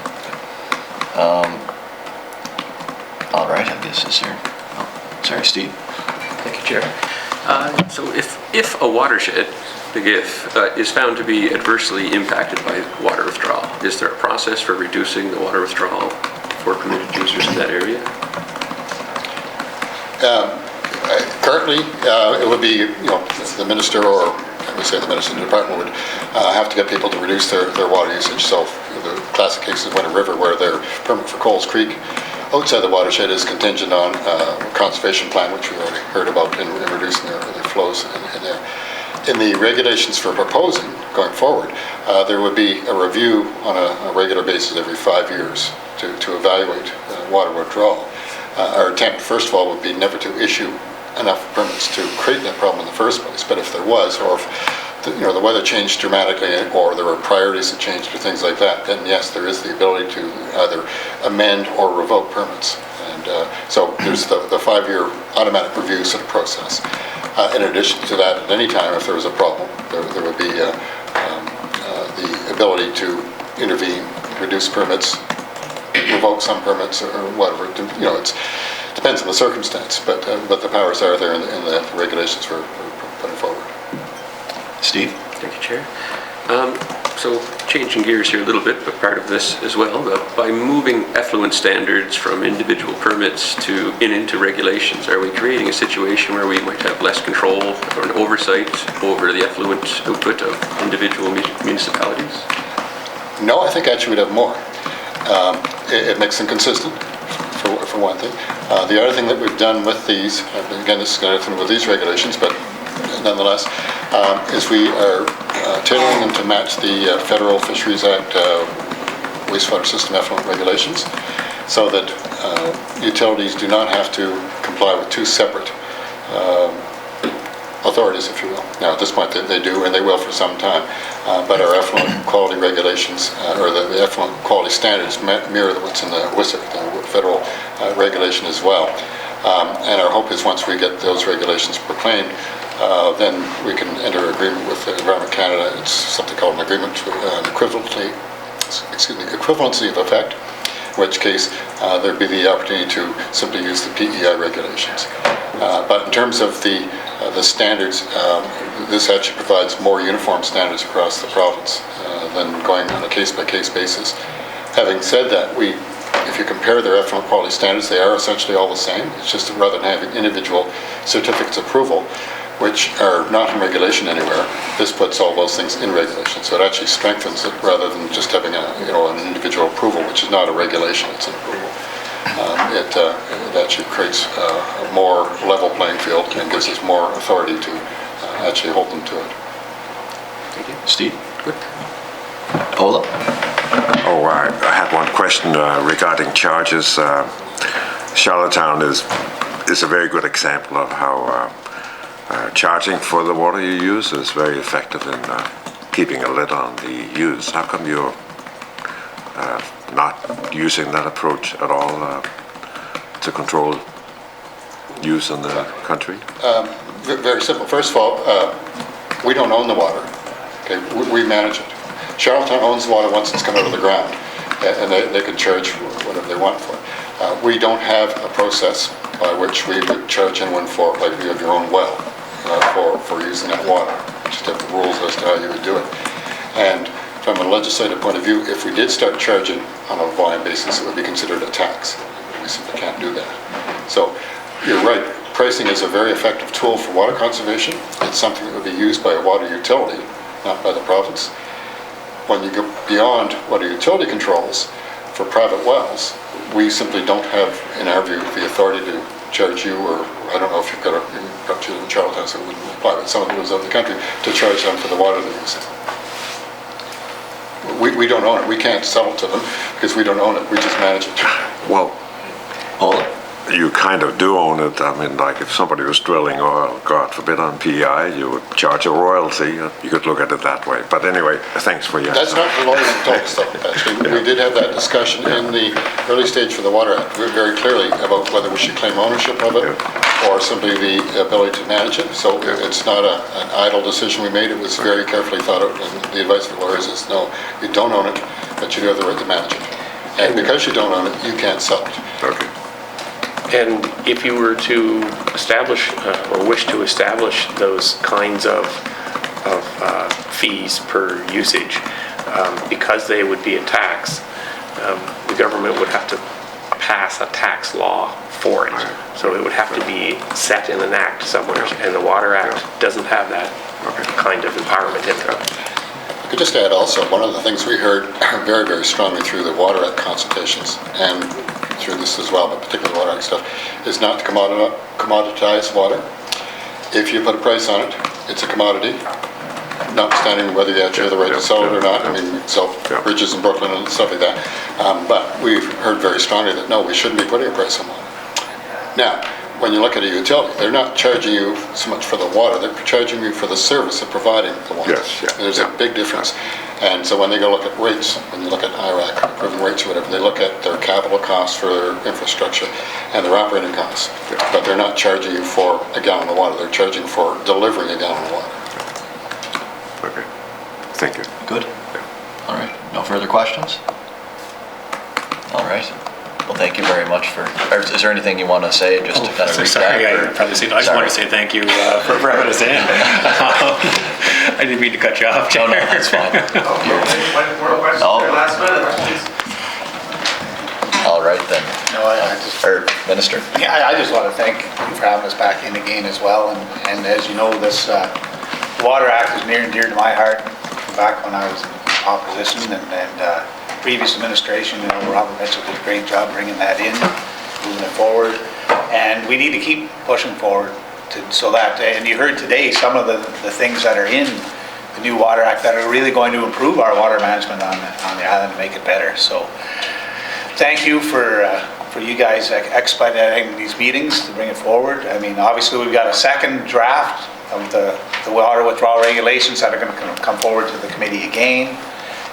All right, I guess is there. Oh, sorry, Steve. Thank you, Chair. So if a watershed, big if, is found to be adversely impacted by water withdrawal, is there a process for reducing the water withdrawal for permitted users in that area? Currently, it would be, the minister, or we say the minister of the department would have to get people to reduce their water usage. So the classic case is Winter River, where their permit for Coles Creek outside the watershed is contingent on a conservation plan, which we already heard about, in reducing their flows in there. In the regulations for proposing going forward, there would be a review on a regular basis every 5 years to evaluate water withdrawal. Our attempt, first of all, would be never to issue enough permits to create that problem in the first place. But if there was, or if the weather changed dramatically, or there were priorities that changed or things like that, then yes, there is the ability to either amend or revoke permits. And so there's the 5-year automatic review sort of process. In addition to that, at any time, if there was a problem, there would be the ability to intervene, reduce permits, revoke some permits, or whatever. It depends on the circumstance, but the powers are there in the regulations we're putting forward. Steve? Thank you, Chair. So changing gears here a little bit, but part of this as well, by moving effluent standards from individual permits into regulations, are we creating a situation where we might have less control or an oversight over the effluent output of individual municipalities? No, I think actually we'd have more. It makes them consistent, for one thing. The other thing that we've done with these, again, this is got nothing with these regulations, but nonetheless, is we are tailoring them to match the Federal Fisheries Act wastewater system effluent regulations, so that utilities do not have to comply with two separate authorities, if you will. Now, at this point, they do, and they will for some time. But our effluent quality regulations, or the effluent quality standards, mirror what's in the WSIC, the federal regulation as well. And our hope is once we get those regulations proclaimed, then we can enter agreement with Environment Canada. It's something called an agreement to equivalency of effect, in which case there'd be the opportunity to simply use the PEI regulations. But in terms of the standards, this actually provides more uniform standards across the province than going on a case-by-case basis. Having said that, if you compare their effluent quality standards, they are essentially all the same. It's just that rather than having individual certificates of approval, which are not in regulation anywhere, this puts all those things in regulation. So it actually strengthens it rather than just having an individual approval, which is not a regulation, it's an approval. It actually creates a more level playing field and gives us more authority to actually hold them to it. Thank you. Steve? Good. Ola? Oh, I had one question regarding charges. Charlottetown is a very good example of how charging for the water you use is very effective in keeping a lid on the use. How come you're not using that approach at all to control use in the country? Very simple. First of all, we don't own the water. Okay, we manage it. Charlottetown owns the water once it's come out of the ground, and they can charge whatever they want for it. We don't have a process by which we would charge anyone for, like you have your own well, for using that water. You just have the rules as to how you would do it. And from a legislative point of view, if we did start charging on a volume basis, it would be considered a tax. We simply can't do that. So you're right. Pricing is a very effective tool for water conservation. It's something that would be used by a water utility, not by the province. When you go beyond water utility controls for private wells, we simply don't have, in our view, the authority to charge you, or I don't know if you've got to in Charlottetown, so it wouldn't apply, but someone who lives out in the country, to charge them for the water they're using. We don't own it. We can't sell it to them because we don't own it. We just manage it. Well, Ola? you kind of do own it. I mean, like if somebody was drilling oil, God forbid, on PEI, you would charge a royalty. You could look at it that way. But anyway, thanks for your That's not the lawyer who told us that, actually. We did have that discussion in the early stage for the Water Act, very clearly about whether we should claim ownership of it or simply the ability to manage it. So it's not an idle decision we made. It was very carefully thought out, and the advice of the lawyers is, no, you don't own it, but you do have the right to manage it. And because you don't own it, you can't sell it. Okay. And if you were to establish or wish to establish those kinds of fees per usage, because they would be a tax, the government would have to pass a tax law for it. So it would have to be set in an act somewhere, and the Water Act doesn't have that kind of empowerment in it. I could just add also, one of the things we heard very, very strongly through the Water Act consultations, and through this as well, but particularly Water Act stuff, is not to commoditize water. If you put a price on it, it's a commodity, notwithstanding whether you actually have the right to sell it or not. I mean, we sell bridges in Brooklyn and stuff like that. But we've heard very strongly that, no, we shouldn't be putting a price on water. Now, when you look at a utility, they're not charging you so much for the water, they're charging you for the service of providing the water. Yes, yeah. There's a big difference. And so when they go look at rates, when you look at IRAC, approving rates or whatever, they look at their capital costs for their infrastructure and their operating costs. But they're not charging you for a gallon of water, they're charging for delivering a gallon of water. Okay. Thank you. Good. All right. No further questions? All right. Well, thank you very much for, is there anything you want to say, just to kind of recap? Sorry, I just wanted to say thank you for having us in. I didn't mean to cut you off, Chair. No, that's fine. One more question, last minute, please. All right then. No, I just, Minister? yeah, I just want to thank you for having us back in again as well. And as you know, this Water Act is near and dear to my heart from back when I was in opposition and previous administration. You know, Robert Mitchell did a great job bringing that in, moving it forward. And we need to keep pushing forward so that, and you heard today some of the things that are in the new Water Act that are really going to improve our water management on the island and make it better. So thank you for you guys expediting these meetings to bring it forward. I mean, obviously we've got a second draft of the water withdrawal regulations that are going to come forward to the committee again.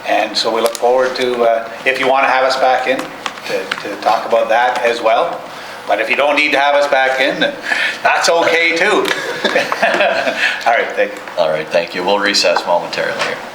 And so we look forward to, if you want to have us back in to talk about that as well. But if you don't need to have us back in, then that's okay too. All right, thank you. All right, thank you. We'll recess momentarily here.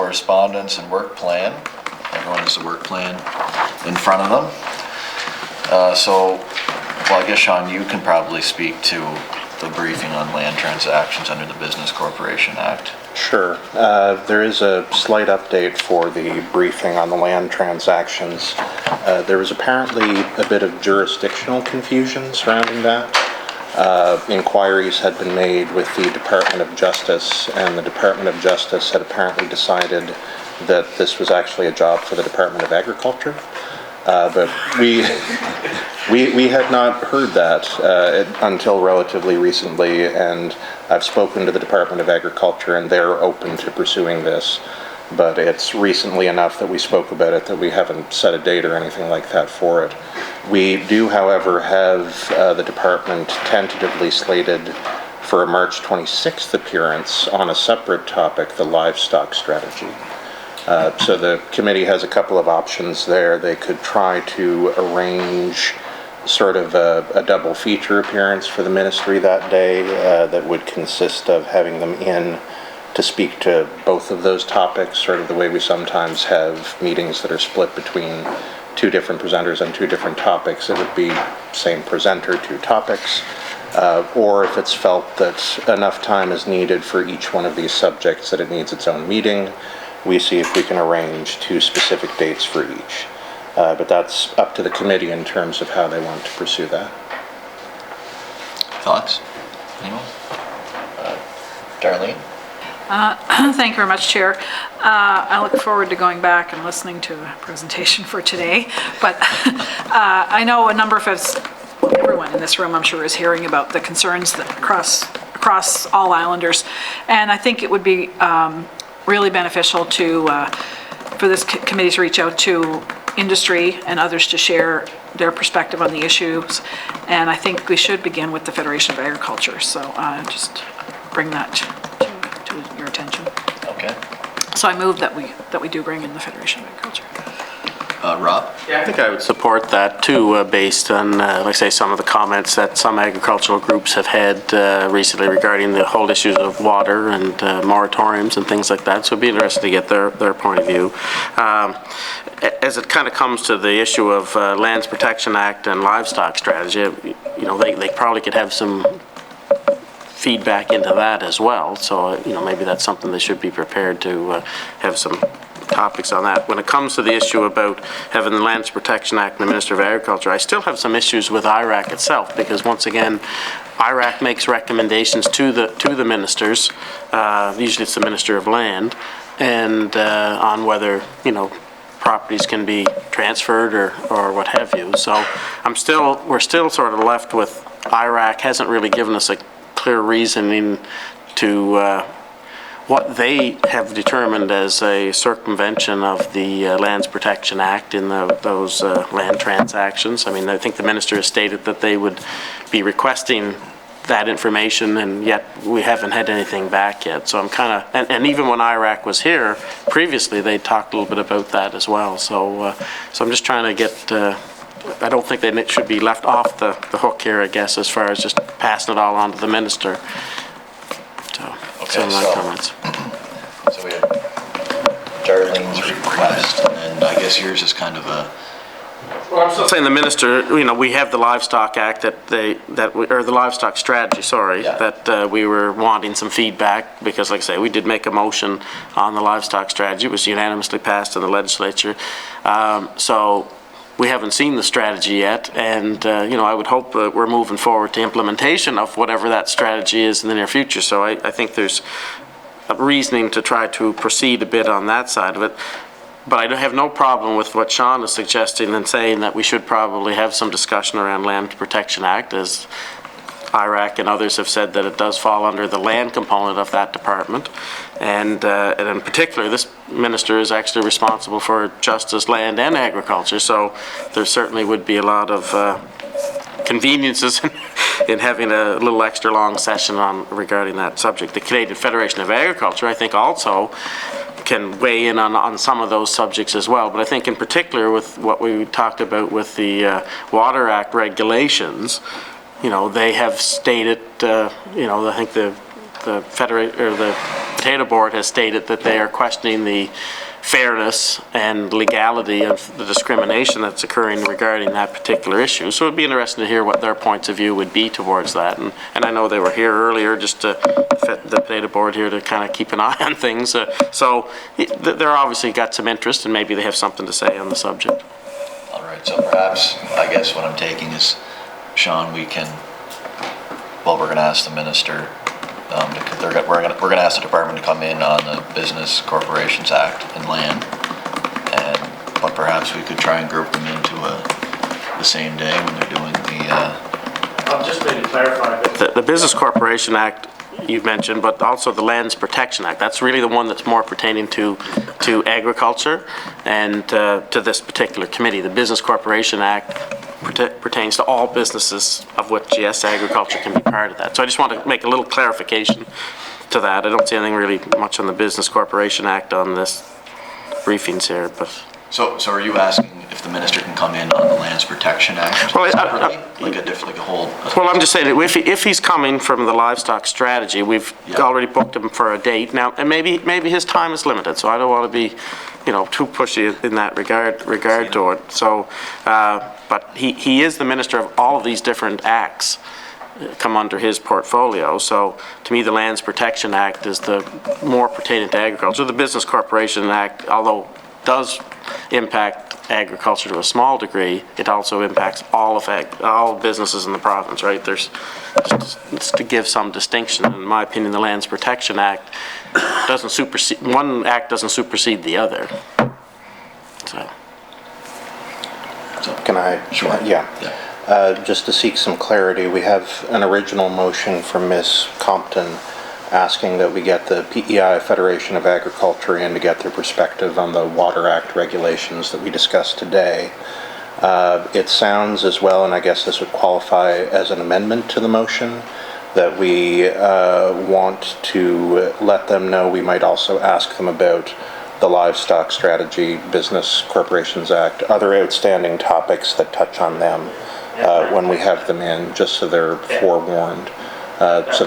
correspondence and work plan. Everyone has the work plan in front of them. Well, I guess, Sean, you can probably speak to the briefing on land transactions under the Business Corporation Act. Sure. There is a slight update for the briefing on the land transactions. There was apparently a bit of jurisdictional confusion surrounding that. Inquiries had been made with the Department of Justice, and the Department of Justice had apparently decided that this was actually a job for the Department of Agriculture. But we had not heard that until relatively recently, and I've spoken to the Department of Agriculture, and they're open to pursuing this. But it's recently enough that we spoke about it that we haven't set a date or anything like that for it. We do, however, have the department tentatively slated for a March 26th appearance on a separate topic, the livestock strategy. So the committee has a couple of options there. They could try to arrange sort of a double feature appearance for the ministry that day that would consist of having them in to speak to both of those topics, sort of the way we sometimes have meetings that are split between two different presenters on two different topics. It would be same presenter, two topics. Or if it's felt that enough time is needed for each one of these subjects that it needs its own meeting, we see if we can arrange two specific dates for each. But that's up to the committee in terms of how they want to pursue that. Thoughts? Anyone? Darlene? Thank you very much, Chair. I look forward to going back and listening to the presentation for today. But I know a number of us, everyone in this room, I'm sure, is hearing about the concerns that across all islanders. And I think it would be really beneficial for this committee to reach out to industry and others to share their perspective on the issues. And I think we should begin with the Federation of Agriculture. So just bring that to your attention. Okay. So I move that we do bring in the Federation of Agriculture. Rob? Yeah, I think I would support that too, based on, like I say, some of the comments that some agricultural groups have had recently regarding the whole issues of water and moratoriums and things like that. So it'd be interesting to get their point of view. As it kind of comes to the issue of Lands Protection Act and livestock strategy, you know, they probably could have some feedback into that as well. So, you know, maybe that's something they should be prepared to have some topics on that. When it comes to the issue about having the Lands Protection Act and the Minister of Agriculture, I still have some issues with IRAC itself, because once again, IRAC makes recommendations to the ministers, usually it's the Minister of Land, and on whether, you know, properties can be transferred or what have you. So we're still sort of left with IRAC hasn't really given us a clear reasoning to what they have determined as a circumvention of the Lands Protection Act in those land transactions. I mean, I think the minister has stated that they would be requesting that information, and yet we haven't had anything back yet. So I'm kind of, and even when IRAC was here previously, they talked a little bit about that as well. So I'm just trying to get, I don't think they should be left off the hook here, I guess, as far as just passing it all on to the minister. Okay, my comments. So we have Darlene's request, and I guess yours is kind of a... Well, I'm still saying the minister, you know, we have the Livestock Act or the Livestock Strategy, sorry, Yeah. that we were wanting some feedback, because like I say, we did make a motion on the Livestock Strategy. It was unanimously passed in the legislature. So we haven't seen the strategy yet, and you know, I would hope that we're moving forward to implementation of whatever that strategy is in the near future. So I think there's a reasoning to try to proceed a bit on that side of it. But I have no problem with what Sean is suggesting and saying that we should probably have some discussion around Land Protection Act, as IRAC and others have said that it does fall under the land component of that department. And in particular, this minister is actually responsible for justice, land, and agriculture. So there certainly would be a lot of conveniences in having a little extra long session regarding that subject. The Canadian Federation of Agriculture, I think, also can weigh in on some of those subjects as well. But I think in particular with what we talked about with the Water Act regulations, you know, they have stated, you know, I think the the Potato Board has stated that they are questioning the fairness and legality of the discrimination that's occurring regarding that particular issue. So it'd be interesting to hear what their points of view would be towards that. And I know they were here earlier, just to fit the Potato Board here to kind of keep an eye on things. So they're obviously got some interest, and maybe they have something to say on the subject. All right, so perhaps, I guess what I'm taking is, Sean, we're going to ask the minister, we're going to ask the department to come in on the Business Corporations Act and land, but perhaps we could try and group them into the same day when they're doing the... I'll just maybe clarify. The Business Corporation Act you've mentioned, but also the Lands Protection Act. That's really the one that's more pertaining to agriculture and to this particular committee. The Business Corporation Act pertains to all businesses, of which, yes, agriculture can be part of that. So I just want to make a little clarification to that. I don't see anything really much on the Business Corporation Act on this briefings here, but... So are you asking if the minister can come in on the Lands Protection Act? Well, like a whole... Well, I'm just saying, if he's coming from the livestock strategy, we've already booked him for a date now, and maybe his time is limited, so I don't want to be, too pushy in that regard to it. So, but he is the minister of all of these different acts come under his portfolio. So to me, the Lands Protection Act is the more pertaining to agriculture. The Business Corporation Act, although does impact agriculture to a small degree, it also impacts all businesses in the province, right? There's just to give some distinction. In my opinion, the Lands Protection Act doesn't supersede, one act doesn't supersede the other. So can I? Sure. Yeah. Just to seek some clarity, we have an original motion from Ms. Compton asking that we get the PEI Federation of Agriculture in to get their perspective on the Water Act regulations that we discussed today. It sounds as well, and I guess this would qualify as an amendment to the motion, that we want to let them know we might also ask them about the Livestock Strategy, Business Corporations Act, other outstanding topics that touch on them when we have them in, just so they're forewarned. So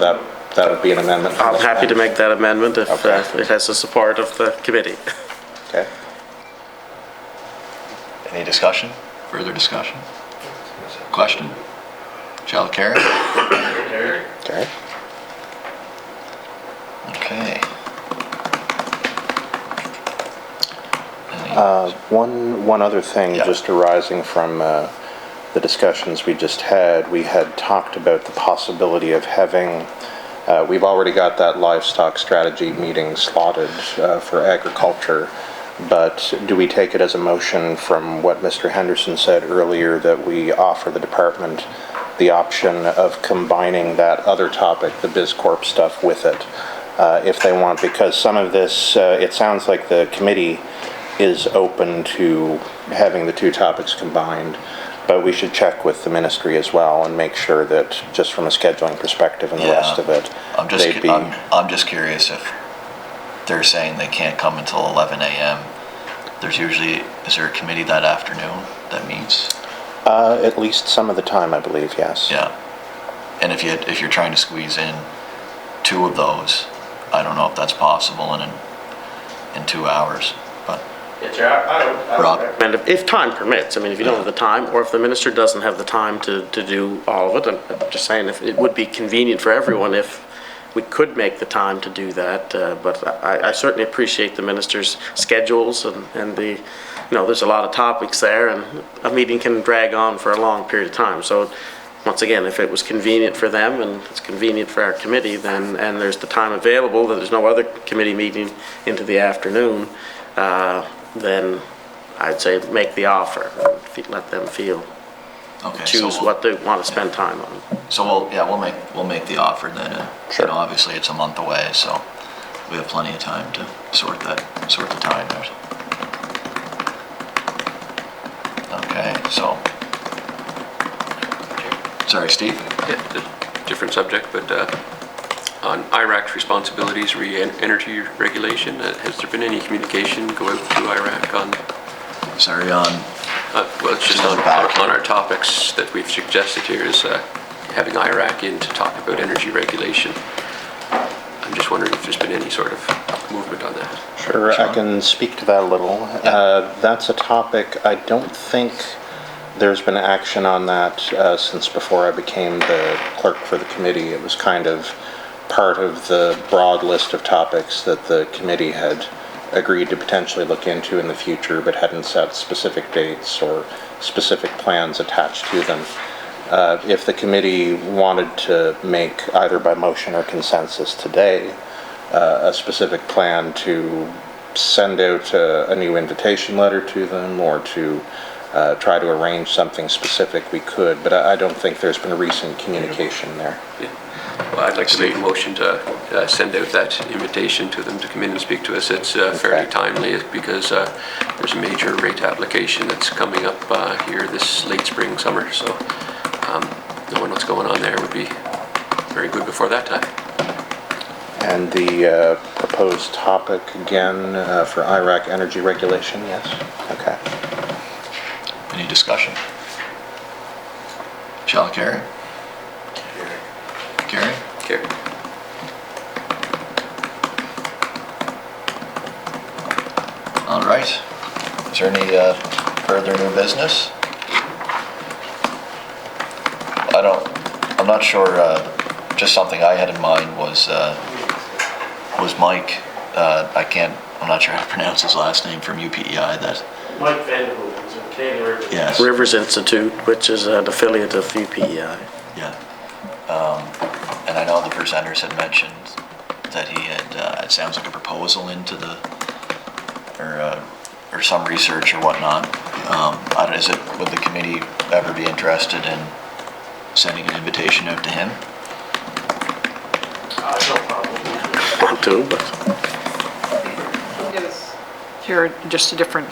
that would be an amendment. I'm happy to make that amendment if it has the support of the committee. Okay. Any discussion? Further discussion? Question? Shall it carry? Okay. Okay. One other thing, just arising from the discussions we just had, we had talked about the possibility of having, we've already got that livestock strategy meeting slotted for agriculture, but do we take it as a motion from what Mr. Henderson said earlier that we offer the department the option of combining that other topic, the BizCorp stuff, with it, if they want, because some of this, it sounds like the committee is open to having the two topics combined, but we should check with the ministry as well and make sure that, just from a scheduling perspective and the rest of it, I'm just curious if they're saying they can't come until 11 a.m. Is there a committee that afternoon that meets? At least some of the time, I believe, yes. Yeah. And if you're trying to squeeze in two of those, I don't know if that's possible in 2 hours, but. Yeah, Chair, I would recommend, if time permits, I mean, if you don't have the time, or if the minister doesn't have the time to do all of it, I'm just saying if it would be convenient for everyone if we could make the time to do that, but I certainly appreciate the minister's schedules and the, there's a lot of topics there, and a meeting can drag on for a long period of time. So once again, if it was convenient for them and it's convenient for our committee, then, and there's the time available, that there's no other committee meeting into the afternoon, then I'd say make the offer, let them choose what they want to spend time on. So we'll make the offer then. Sure. Obviously it's a month away, so we have plenty of time to sort the time out. Okay, so. Sorry, Steve? Yeah, different subject, but on IRAC's responsibilities, re-energy regulation, has there been any communication go out to IRAC on? Sorry, on? Well, it's just on our topics that we've suggested here is having IRAC in to talk about energy regulation. I'm just wondering if there's been any sort of movement on that. Sure, I can speak to that a little. That's a topic, I don't think there's been action on that since before I became the clerk for the committee. It was kind of part of the broad list of topics that the committee had agreed to potentially look into in the future, but hadn't set specific dates or specific plans attached to them. If the committee wanted to make, either by motion or consensus today, a specific plan to send out a new invitation letter to them or to try to arrange something specific, we could, but I don't think there's been a recent communication there. Yeah. Well, I'd like to make a motion to send out that invitation to them to come in and speak to us. It's fairly timely because there's a major rate application that's coming up here this late spring, summer, so knowing what's going on there would be very good before that time. And the proposed topic again for IRAC energy regulation, yes? Okay. Any discussion? Shall I carry? Carry? Carry. All right. Is there any further new business? I'm not sure, just something I had in mind was Mike, I'm not sure how to pronounce his last name, from UPEI, that. Mike Vanderhoof is in Canadian Rivers. Yes. Rivers Institute, which is an affiliate of UPEI. Yeah. And I know the presenters had mentioned that he had, it sounds like a proposal into the, or some research or whatnot. Would the committee ever be interested in sending an invitation out to him? I don't probably want to, but. Here, just a different,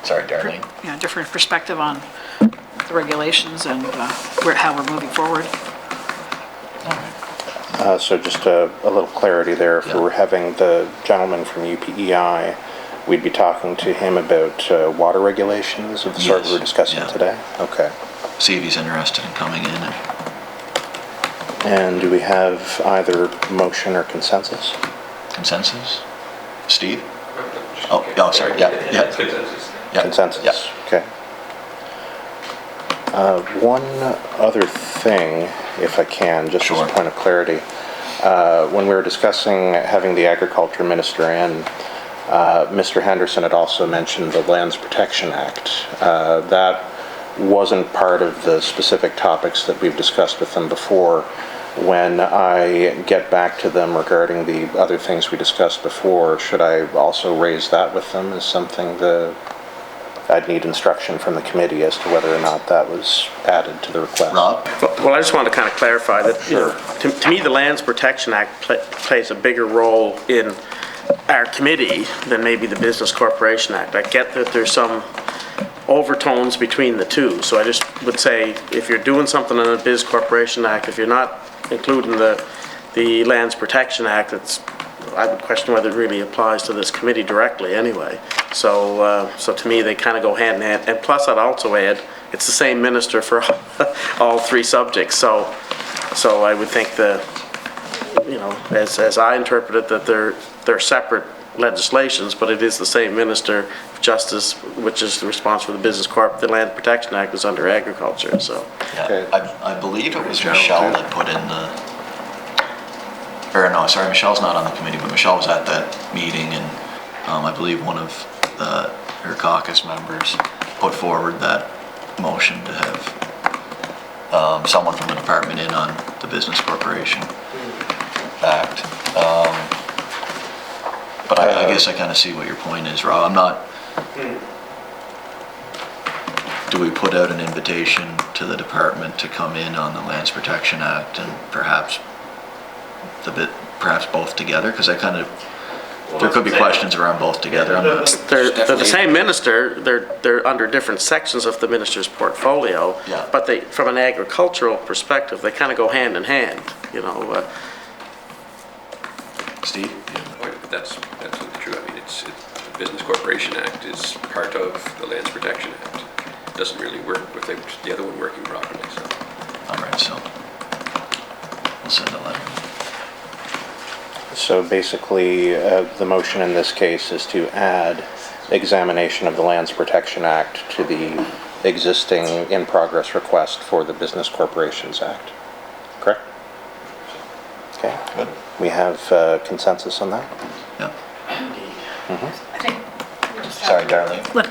Sorry, Darlene. different perspective on the regulations and how we're moving forward. So just a little clarity there. If we're having the gentleman from UPEI, we'd be talking to him about water regulations of the sort we were discussing today? Okay. See if he's interested in coming in. And do we have either motion or consensus? Consensus? Steve? Oh, sorry, yeah. Consensus? Yeah. Okay. One other thing, if I can, just as a point of clarity. When we were discussing having the agriculture minister in, Mr. Henderson had also mentioned the Lands Protection Act. That wasn't part of the specific topics that we've discussed with them before. When I get back to them regarding the other things we discussed before, should I also raise that with them as something that I'd need instruction from the committee as to whether or not that was added to the request? Rob? Well, I just want to kind of clarify that, to me, the Lands Protection Act plays a bigger role in our committee than maybe the Business Corporation Act. I get that there's some overtones between the two, so I just would say if you're doing something in the Biz Corporation Act, if you're not including the Lands Protection Act, I would question whether it really applies to this committee directly anyway. So to me, they kind of go hand in hand. And plus, I'd also add, it's the same minister for all three subjects. So I would think as I interpret it, that they're separate legislations, but it is the same minister of justice, which is the response for the Business Corp. The Land Protection Act is under agriculture. So I believe it was Michelle that put in Michelle's not on the committee, but Michelle was at that meeting, and I believe one of her caucus members put forward that motion to have someone from the department in on the Business Corporation Act. But I guess I kind of see what your point is, Rob. I'm not... Do we put out an invitation to the department to come in on the Lands Protection Act and perhaps both together? Because there could be questions around both together. They're the same minister. They're under different sections of the minister's portfolio. Yeah. But from an agricultural perspective, they kind of go hand in hand. Steve? That's absolutely true. I mean, the Business Corporation Act is part of the Lands Protection Act. It doesn't really work without the other one working properly. So. All right, so we'll send a letter. So basically, the motion in this case is to add examination of the Lands Protection Act to the existing in-progress request for the Business Corporations Act. Correct? Okay. Good. We have consensus on that? Yeah. I think we just Sorry, have to Darlene. let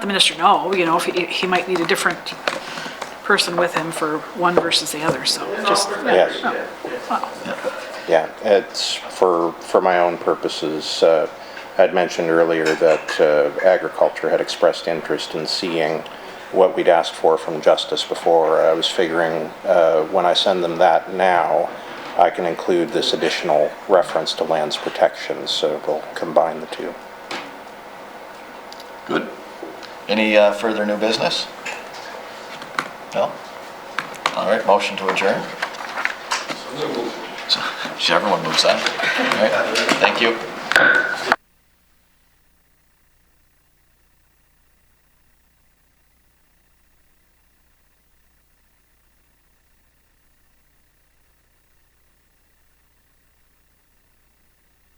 the minister know, you know, if he might need a different person with him for one versus the other, so just. Yes. Well, Yeah, it's for my own purposes. I'd mentioned earlier that agriculture had expressed interest in seeing what we'd asked for from Justice before. I was figuring when I send them that now, I can include this additional reference to lands protection, so it'll combine the two. Good. Any further new business? No? All right, motion to adjourn. So everyone moves on. All right, thank you.